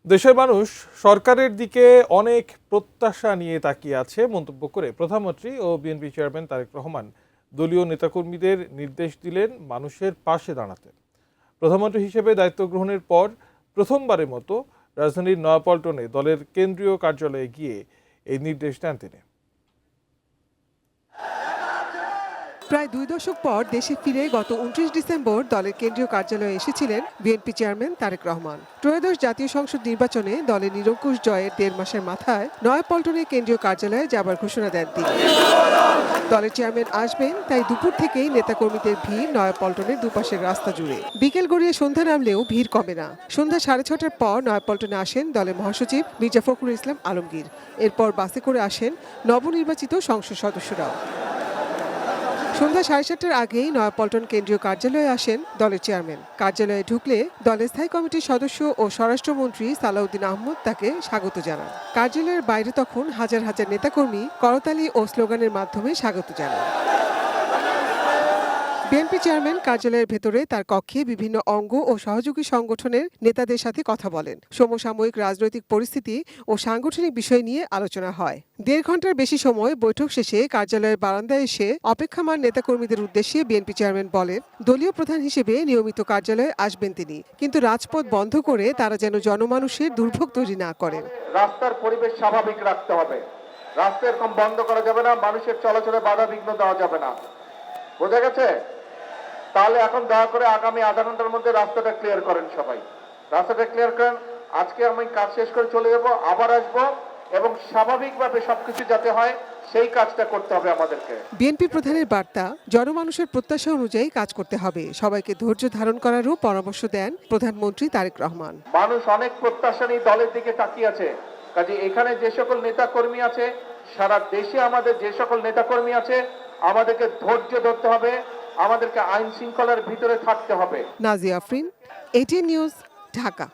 দেশের মানুষ সরকারের দিকে অনেক প্রত্যাশা নিয়ে তাকিয়ে আছে মন্তব্য করে প্রধানমন্ত্রী ও বিএনপি চেয়ারম্যান তারেক রহমান দলীয় নেতাকর্মীদের নির্দেশ দিলেন মানুষের পাশে দাঁড়াতে। প্রধানমন্ত্রী হিসেবে দায়িত্ব গ্রহণের পর প্রথমবারের মতো রাজধানীর নয়াপল্টনে দলের কেন্দ্রীয় কার্যালয়ে গিয়ে এই নির্দেশ দেন তিনি। প্রায় 2 দশক পর দেশে ফিরে গত 29 ডিসেম্বর দলের কেন্দ্রীয় কার্যালয়ে এসেছিলেন বিএনপি চেয়ারম্যান তারেক রহমান। ত্রয়োদশ জাতীয় সংসদ নির্বাচনে দলের নিরঙ্কুশ জয়ের 1.5 মাসের মাথায় নয়াপল্টনে কেন্দ্রীয় কার্যালয়ে যাবার ঘোষণা দেন তিনি। দলের চেয়ারম্যান আসবেন তাই দুপুর থেকেই নেতাকর্মীদের ভিড় নয়াপল্টনের দুপাশের রাস্তা জুড়ে। বিকেল গড়িয়ে সন্ধ্যা নামলেও ভিড় কমে না। সন্ধ্যা 6:30টার পর নয়াপল্টনে আসেন দলের মহাসচিব মির্জা ফখরুল ইসলাম আলমগীর। এরপর বাসে করে আসেন নবনির্বাচিত সংসদ সদস্যরাও। সন্ধ্যা 7:30টার আগেই নয়াপল্টন কেন্দ্রীয় কার্যালয়ে আসেন দলের চেয়ারম্যান। কার্যালয়ে ঢুকলে দলের স্থায়ী কমিটির সদস্য ও স্বরাষ্ট্রমন্ত্রী সালাউদ্দিন আহমদ তাকে স্বাগত জানান। কার্যালয়ের বাইরে তখন হাজার হাজার নেতাকর্মী করতালি ও স্লোগানের মাধ্যমে স্বাগত জানান। বিএনপি চেয়ারম্যান কার্যালয়ের ভেতরে তার কক্ষে বিভিন্ন অঙ্গ ও সহযোগী সংগঠনের নেতাদের সাথে কথা বলেন। সমসাময়িক রাজনৈতিক পরিস্থিতি ও সাংগঠনিক বিষয় নিয়ে আলোচনা হয়। 1.5 ঘন্টার বেশি সময় বৈঠক শেষে কার্যালয়ের বারান্দায় এসে অপেক্ষমান নেতাকর্মীদের উদ্দেশ্যে বিএনপি চেয়ারম্যান বলেন, দলীয় প্রধান হিসেবে নিয়মিত কার্যালয়ে আসবেন তিনি, কিন্তু রাজপথ বন্ধ করে তারা যেন জনমানুষের দুর্ভোগ তৈরি না করেন। রাস্তার পরিবেশ স্বাভাবিক রাখতে হবে, রাস্তা এরকম বন্ধ করা যাবে না, মানুষের চলাচলে বাধা বিঘ্ন দেওয়া যাবে না। বোঝা গেছে? তাহলে এখন দয়া করে আগামী আধা ঘন্টার মধ্যে রাস্তাটা ক্লিয়ার করেন, সবাই রাস্তাটা ক্লিয়ার করেন। আজকে আমি কাজ শেষ করে চলে যাব, আবার আসবো, এবং স্বাভাবিকভাবে সবকিছু যাতে হয় সেই কাজটা করতে হবে আমাদেরকে। বিএনপি প্রধানের বার্তা, জনমানুষের প্রত্যাশা অনুযায়ী কাজ করতে হবে, সবাইকে ধৈর্য ধারণ করারও পরামর্শ দেন প্রধানমন্ত্রী তারেক রহমান। মানুষ অনেক প্রত্যাশা নিয়ে দলের দিকে তাকিয়ে আছে, কাজে এখানে যে সকল নেতাকর্মী আছে, সারা দেশে আমাদের যে সকল নেতাকর্মী আছে, আমাদেরকে ধৈর্য ধরতে হবে, আমাদেরকে আইন শৃঙ্খলার ভিতরে থাকতে হবে। Nazia Afrin, ATN news, Dhaka.